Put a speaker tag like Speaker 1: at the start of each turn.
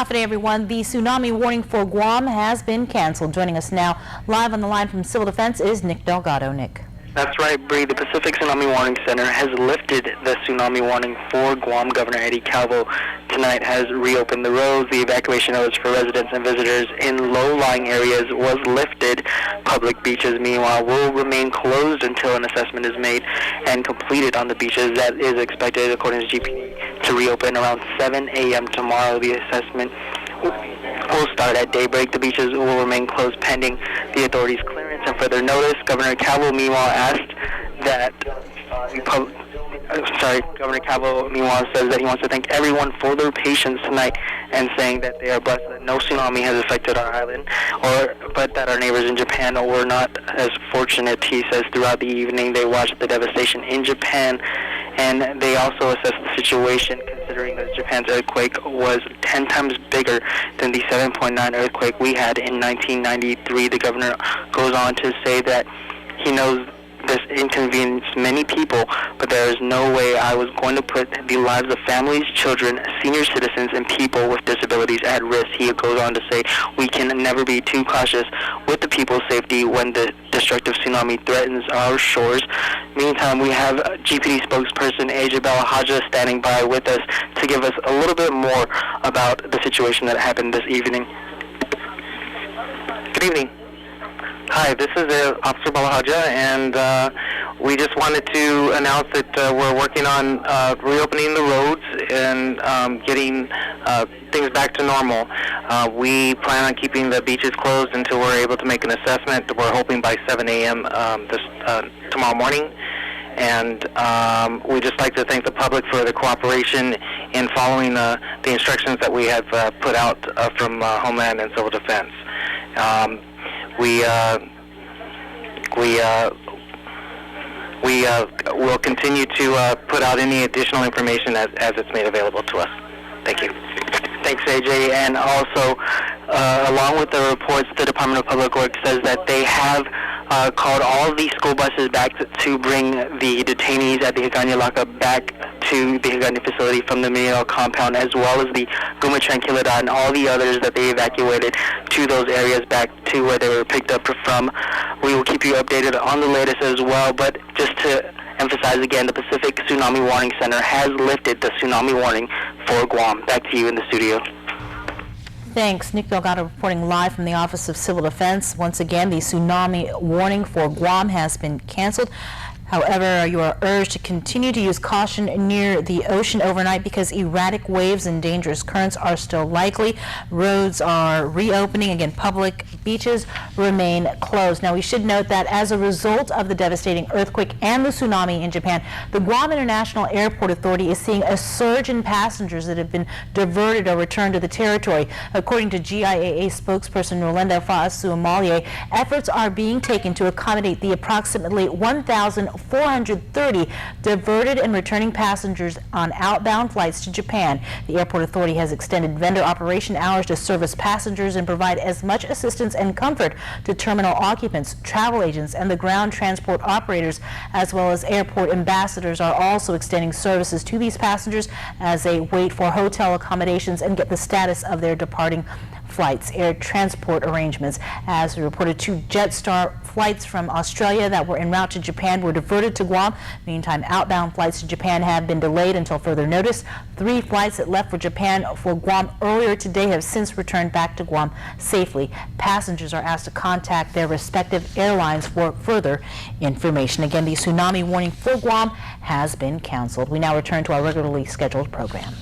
Speaker 1: Hafa day, everyone. The tsunami warning for Guam has been canceled. Joining us now live on the line from Civil Defense is Nick Delgado. Nick.
Speaker 2: That's right, Bree. The Pacific Tsunami Warning Center has lifted the tsunami warning for Guam. Governor Eddie Calvo tonight has reopened the roads. The evacuation notice for residents and visitors in low-lying areas was lifted. Public beaches, meanwhile, will remain closed until an assessment is made and completed on the beaches. That is expected, according to GPD, to reopen around 7 a.m. tomorrow. The assessment will start at daybreak. The beaches will remain closed pending the authorities' clearance and further notice. Governor Calvo, meanwhile, asked that Governor Calvo, meanwhile, says that he wants to thank everyone for their patience tonight and saying that they are blessed that no tsunami has affected our island, but that our neighbors in Japan were not as fortunate. He says throughout the evening they watched the devastation in Japan, and they also assessed the situation considering that Japan's earthquake was 10 times bigger than the 7.9 earthquake we had in 1993. The governor goes on to say that he knows this inconvenienced many people, but there is no way I was going to put the lives of families, children, senior citizens, and people with disabilities at risk. He goes on to say we can never be too cautious with the people's safety when the destructive tsunami threatens our shores. Meantime, we have GPD spokesperson Ajabella Haja standing by with us to give us a little bit more about the situation that happened this evening. Good evening.
Speaker 3: Hi, this is Officer Balahaja, and we just wanted to announce that we're working on reopening the roads and getting things back to normal. We plan on keeping the beaches closed until we're able to make an assessment. We're hoping by 7 a.m. Tomorrow morning. And we'd just like to thank the public for the cooperation in following the instructions that we have put out from Homeland and Civil Defense. We will continue to put out any additional information as it's made available to us. Thank you.
Speaker 2: Thanks, AJ. And also, along with the reports, the Department of Public Works says that they have called all the school buses back to bring the detainees at the Higanya Lockup back to the Higanya facility from the Minero compound, as well as the Guma Tranquilidad and all the others that they evacuated to those areas back to where they were picked up from. We will keep you updated on the latest as well, but just to emphasize again, the Pacific Tsunami Warning Center has lifted the tsunami warning for Guam. Back to you in the studio.
Speaker 1: Thanks. Nick Delgado reporting live from the Office of Civil Defense. Once again, the tsunami warning for Guam has been canceled. However, you are urged to continue to use caution near the ocean overnight because erratic waves and dangerous currents are still likely. Roads are reopening. Again, public beaches remain closed. Now, we should note that as a result of the devastating earthquake and the tsunami in Japan, the Guam International Airport Authority is seeing a surge in passengers that have been diverted or returned to the territory. According to GIAA spokesperson Rolanda Fa'asuamalie, efforts are being taken to accommodate the approximately 1,430 diverted and returning passengers on outbound flights to Japan. The airport authority has extended vendor operation hours to service passengers and provide as much assistance and comfort to terminal occupants, travel agents, and the ground transport operators, as well as airport ambassadors are also extending services to these passengers as they wait for hotel accommodations and get the status of their departing flights. Air transport arrangements, as we reported, 2 Jetstar flights from Australia that were en route to Japan were diverted to Guam. Meantime, outbound flights to Japan have been delayed until further notice. 3 flights that left for Japan for Guam earlier today have since returned back to Guam safely. Passengers are asked to contact their respective airlines for further information. Again, the tsunami warning for Guam has been canceled. We now return to our regularly scheduled program.